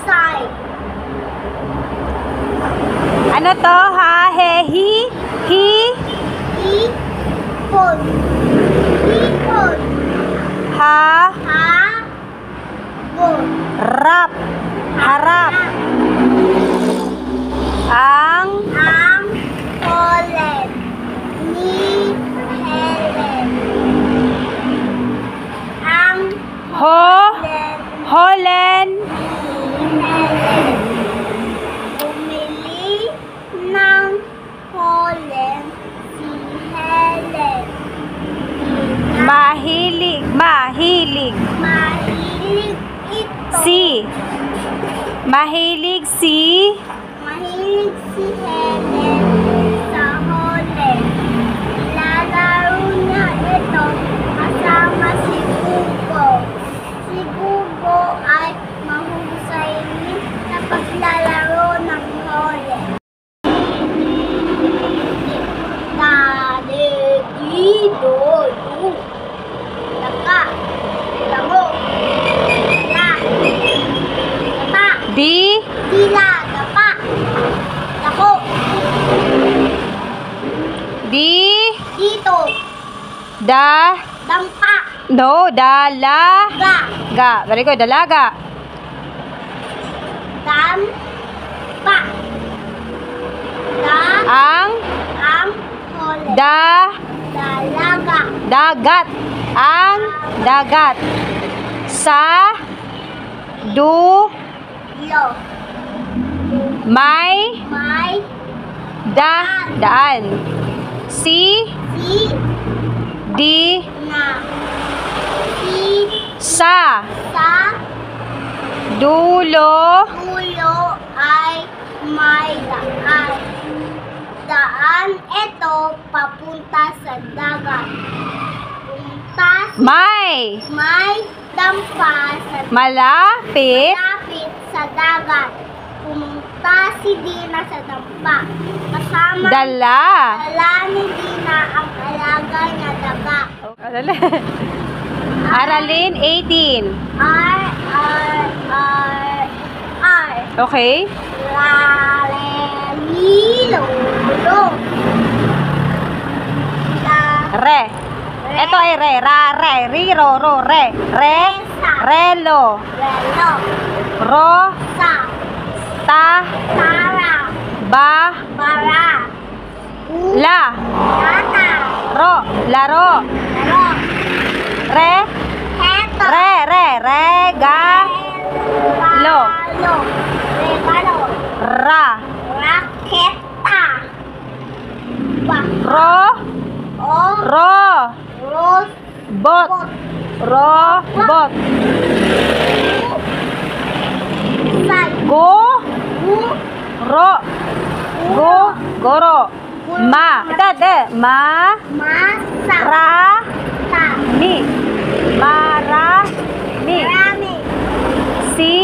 Side. Ano to? Ha, he, he, Hipon. Hipon. ha, Habon. rap, harap. Ang Holen. Ni Helen. Ang holen, Helen. Bumili ng Holen si Helen. mahilig, Mahilig ito. mahilig si, Mahilig si Helen sa Holen. Lalaro niya ito kasama si Gugo. Si Gugo ay mahusay rin sa paglalaro ng Holen. Dito, Taka. Lamo. La. Tapa. Dila. Tapa. Dako. Dito. Dampa. Ga. Very good, dalaga. Dampa. Ang Holen. Dalaga. dagat, ang dagat. Sa Lo. may May. daan. Si di Na. sa Sa dulo ulo ay may daan. Daan ito papunta sa dagat. may May dampa sa malapit malapit sa dagat. Pumunta si Dina sa dampa. Kasama dala. ni Dina ang alaga niya daga. Aralin 18. R. Okay? Lalelilo. Re. Ito ay re, ra, re, ri, ro, re, relo, Relo. ro, Sa. Tara. ba, Bara. la, Lata. laro, Laro. re, Heto. lo, Regalo. ra, Raketa. ro, bot, robot, Say. goro, ito, Masa. marami, Marami. si,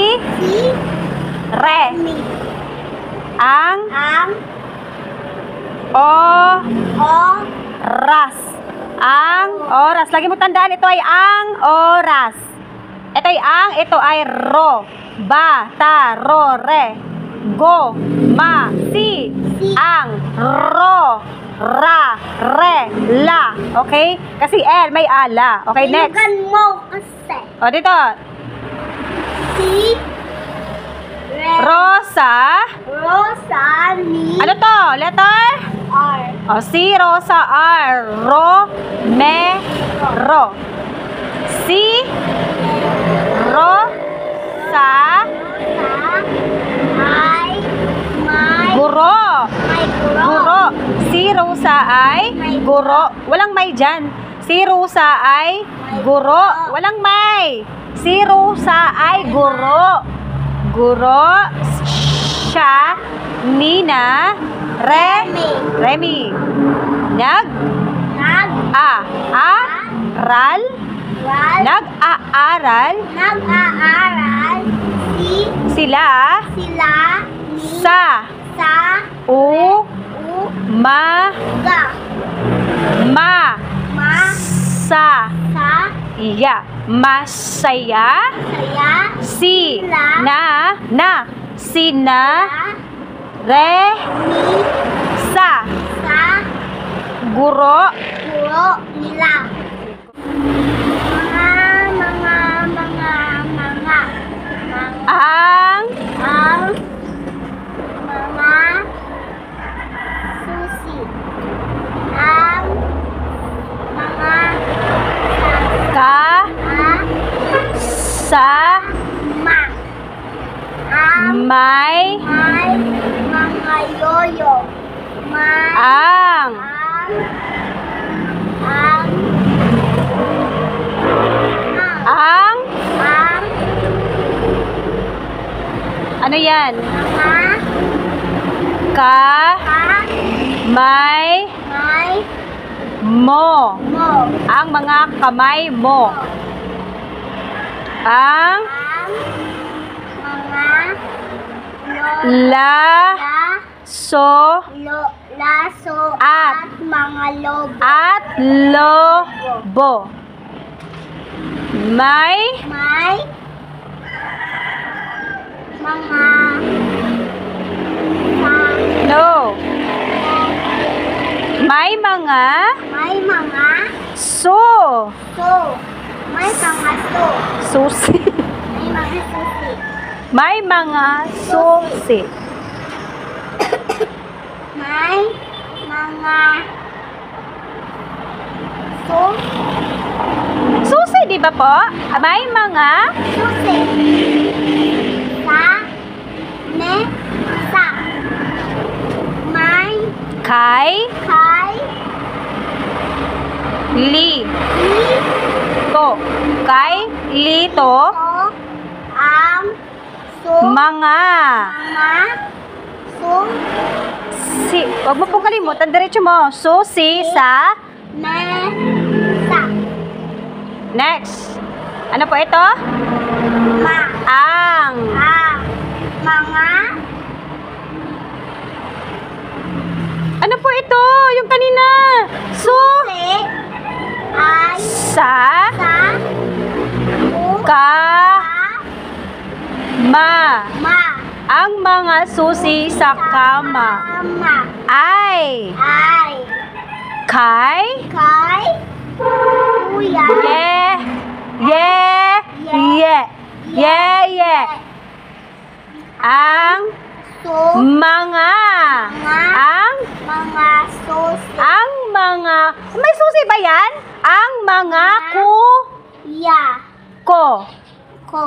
re, ang, oras. Ang oras. Lagi mo tandaan, ito ay ang oras. Ito ay ang, ito ay ro. Ba, ta, ro, re. Go, ma, si. Ang, ro, ra, re, la. Okay? Kasi L, may ala. Okay, next. Ilugan mo kasi. O, dito. Si. Rosa. Rosalie. Ano to? Letter? R. O, si Rosa R. Ro. Si Rosa Ay. May. Guro. May guro. Guro. Si Rosa ay guro. Walang may dyan. Si Rosa ay guro. Walang may. Si Rosa ay guro. Guro. Siya. Nina. Remy. Nag-aaral. Sila. Sa. Umaga. Sa. Ya. Masaya. Saya. Sina. Re. Sa. Sa. Guro. Guro nila. Mga. Ang Mga susi. Ang mga ka sa ma. Ang may mga yoyo. ang Ang ano yan? mga Ka may mo. mo. Ang mga kamay mo. Ang Ang mga la so laso At. mga lobo. at lobo. May May mga no. May mga may mga so may mga susi. may mga susi. May mga susi. May mga Susi, di ba po? May mga susi. Sa may kay kay lito. Kay lito. Ang Mga wag mo pong kalimutan, diretso mo. Susi sa mesa. next. Ano po ito? Ang Mga ano po ito? Yung kanina. ay Sa ka ma. Ang mga susi sa kama ay kay kuya ang mga mga susi ang mga may susi ba yan? Ang mga ko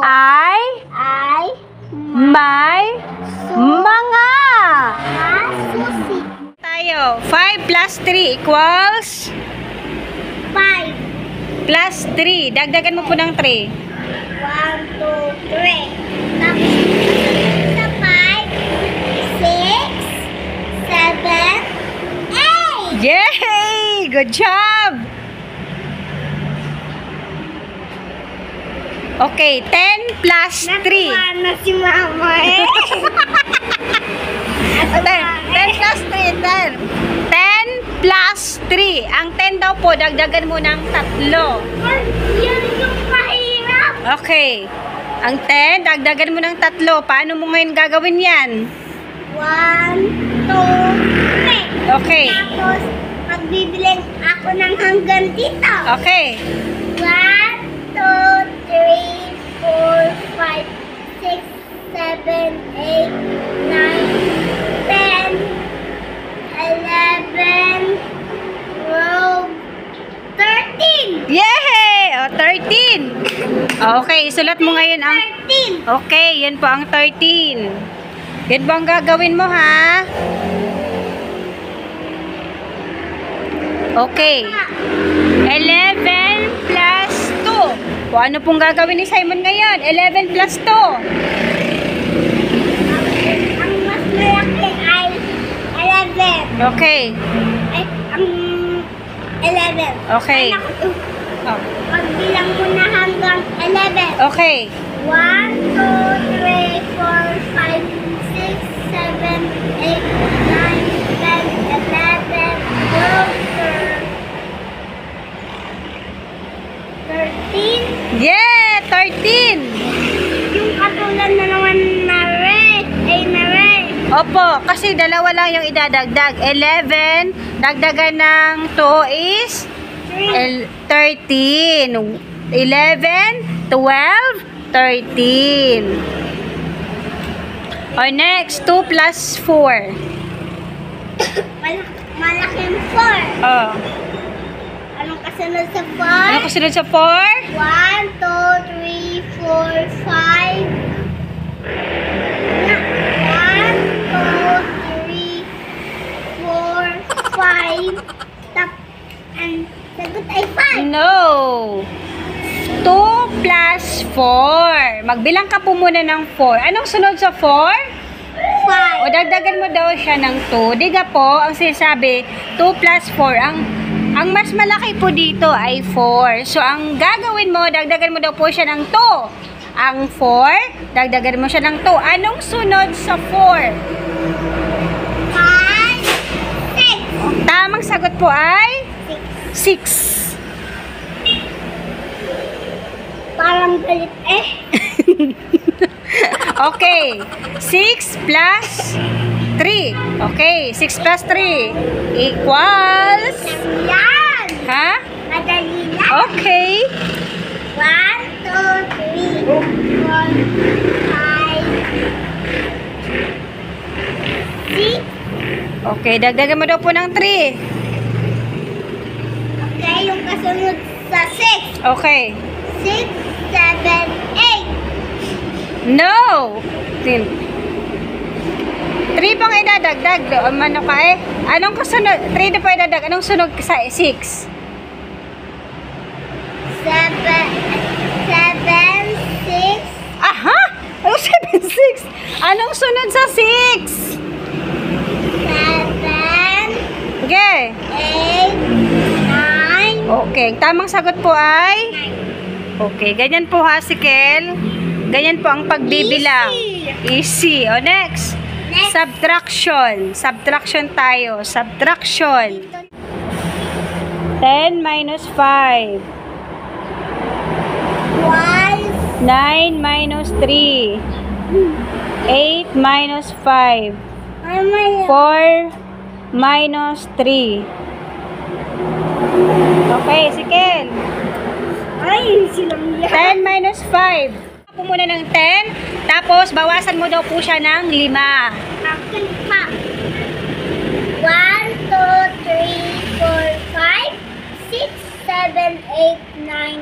ay may mga susi. tayo. 5 plus 3 equals 5 plus 3. Dagdagan mo po ng 3. 1, 2, 3. Tapos sa 5, 6, 7, 8. Yay! Good job! Okay, 10 plus 3. Na si mama eh. 10 plus 3, 10. 10 plus 3. Ang 10 daw po, dagdagan mo ng 3. Yan yung mahirap. Okay. Ang 10, dagdagan mo ng 3. Paano mo ngayon gagawin yan? 1, 2, 3. Okay. Tapos, magbibilang ako ng hanggang dito. Okay. 1, 2, 3, 4, 5, 6, 7, 8, 9, 10, 11, 12, 13. Yay! O, 13. Okay, isulat mo ngayon ang... 13. Okay, yan po ang 13. Yan po ang gagawin mo, ha? Okay. 11 plus 2. O, ano pong gagawin ni Simon ngayon? 11 plus 2. Ang mas malaki ay 11. Okay. Ay, ang 11. Okay. Anak, Oh. magbilang mo na hanggang 11. Okay. 1, 2, 3, 4, 5, 6, 7, 8, 9, 10, 11, 12, 13, Opo, kasi dalawa lang yung idadagdag. 11, dagdagan ng 2 is 13. 11, 12, 13. O next, 2 plus 4. Malaking 4. Oh. Anong kasunod sa 4? Ano kasunod sa 4? 1, 2, 3, 4, 5. 1, 2, 3, 4, 5. And sagot ay 5. No. 2 plus 4. Magbilang ka po muna ng 4. Anong sunod sa 4? 5. O dagdagan mo daw siya ng 2. Diga po, ang sinasabi, 2 plus 4. Ang mas malaki po dito ay 4. So, ang gagawin mo, dagdagan mo daw po siya ng 2. Ang 4, dagdagan mo siya ng 2. Anong sunod sa 4? 5, 6. Tamang sagot po ay 6. Parang galit eh. Okay. 6 plus 3. Okay. 6 plus 3 equals... Yan. Ha? Madali lang. Okay. 1, 2, 3, 4, 5, 6. Okay. Dagdagan mo daw po ng 3. Okay, yung kasunod sa 6. Okay. 6, 7, 8. No! 3 pang idadagdag. Ano ka eh? Anong kasunod? 3 na pa idadagdag. Anong sunod sa 6? 7, 6. Aha! Anong 7, 6? Anong sunod sa 6? 7, Okay. 8, 9. Okay. Tamang sagot po ay... Okay. Ganyan po ha, si Kel. Ganyan po ang pagbibilang. Easy. O next. Next. Subtraction. Subtraction tayo. Subtraction. 10 minus 5. 1, 9 minus 3. 8 minus 5. 4 minus 3. Okay, si Kel. ay, silang yan. 10 minus 5. Po muna ng 10. Tapos, bawasan mo daw po siya ng 5. Akin pa. 1, 2, 3, 4, 5, 6, 7, 8, 9,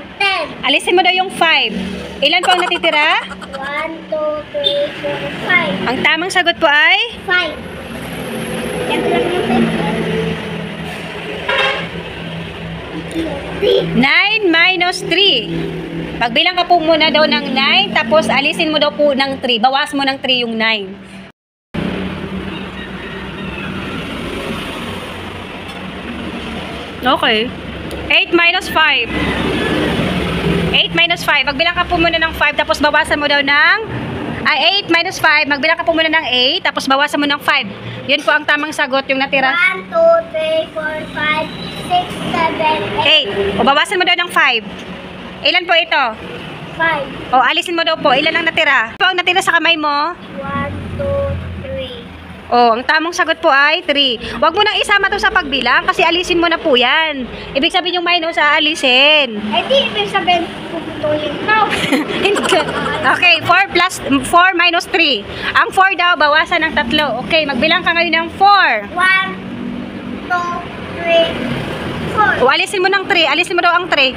10. Alisin mo daw yung 5. Ilan po ang natitira? 1, 2, 3, 4, 5. Ang tamang sagot po ay 5. Yan lang yung 9 minus 3. Magbilang ka po muna daw ng 9, tapos alisin mo daw po ng 3. Bawas mo ng 3 yung 9. Okay. 8 minus 5. 8 minus 5. Magbilang ka po muna ng 5, tapos bawasan mo daw ng... 8 minus 5. Magbilang ka po muna ng 8, tapos bawasan mo ng 5. Yun po ang tamang sagot, yung natira. 1, 2, 3, 4, 5, 6, 7, 8. 8. O, bawasan mo daw ng 5. Ilan po ito? 5. O, alisin mo daw po. Ilan ang natira? Ito ang natira sa kamay mo? 1, 2, 3. O, ang tamang sagot po ay 3. Huwag mo nang isama to sa pagbilang kasi alisin mo na po yan. Ibig sabihin yung minus, aalisin. Eh di, ibig sabihin, puputulin ko. Okay, 4 minus 3. Ang 4 daw, bawasan ng 3. Okay, magbilang ka ngayon ng 4. 1, 2, 3, 4. O, alisin mo ng 3. Alisin mo daw ang 3.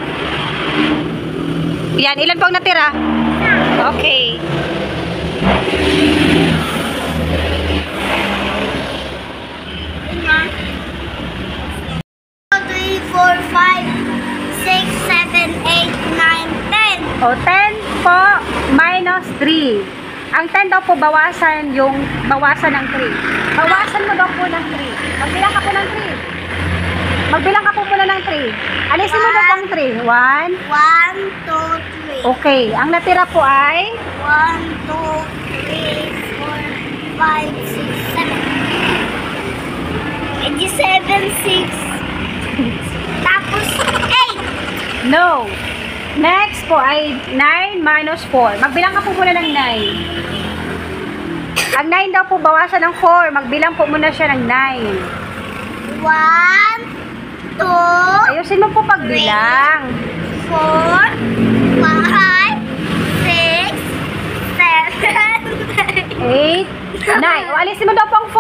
Yan, ilan po ang natira? Okay. Ina. 2, 3, 4, 5, 6, 7, 8, 9, 10. O, 10 po minus 3. Ang 10 daw po bawasan yung bawasan ng 3. Bawasan mo daw po ng 3. Magbilang ka po ng 3. Magbilang ka po muna ng 3. Alisin mo daw po ang 3. 1, 2, 3. 1. Okay. Ang natira po ay 1, 2, 3, 4, 5, 6, 7. Eh di 7, 6. Tapos 8. no. Next po ay 9 minus 4. Magbilang ka po muna ng 9. Ang 9 daw po, bawasan ng 4. Magbilang po muna siya ng 9. 1, 2, Ayusin mo po pagbilang. 4, 5, 6, 7, 8, 9. O, alisin mo daw po ang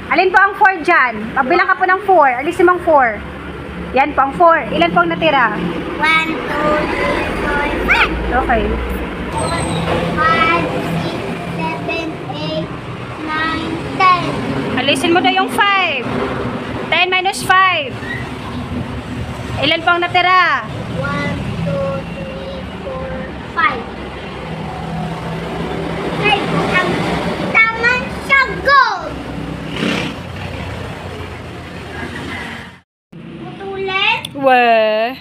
4. Alin po ang 4 dyan? Pagbilang ka po ng 4. Alisin mo ang 4. Yan po ang 4. Ilan po ang natira? 1, 2, 3, 4, 5. Okay. 5, 6, 7, 8, 9, 10. Alisin mo daw yung 5. 10 minus 5. Ilan po ang natira? 1, 2, 3, 4, 5. Ay, tama siya, gold! Putulin? Weh.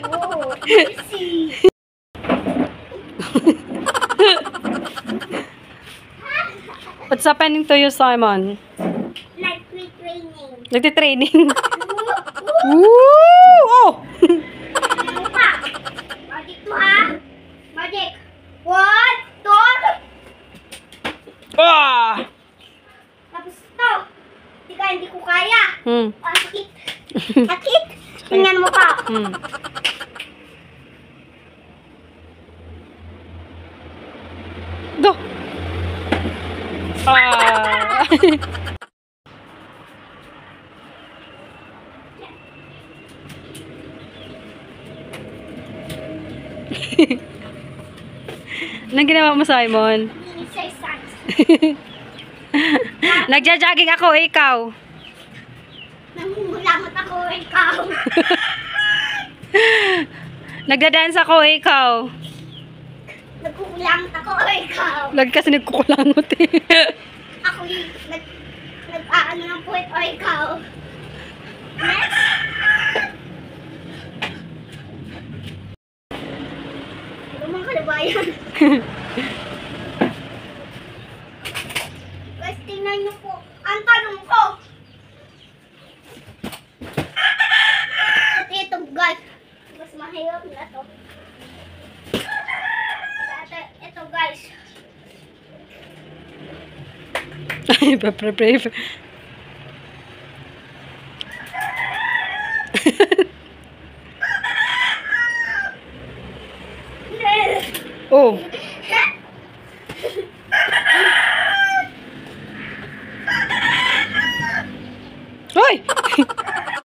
Oh, easy. What's happening to you, Simon? Like retraining. Nagtitraining. Woo! Oh! Ano pa? Magic to, ha? Magic. 1, 2. Ah! Tapos to. Hindi ko kaya. Ah, sakit. Sakit. Tingnan mo pa. Do. Ah. Anong ginawa mo, Simon? Exercise. Nagja-jogging ako, ikaw. Namumulangot ako, ikaw. Nagda-dance ako, ikaw. Nagkukulangot ako, ikaw. Lagi kasi nagkukulangot eh. Ako yung nag-aano ng puwet, o ikaw. Next. Lumang kalabayan. Guys, tingnan niyo po. Ang tanong ko. At ito, guys. Mas mahirap na to. Ito, guys. Ay, pre. Oh,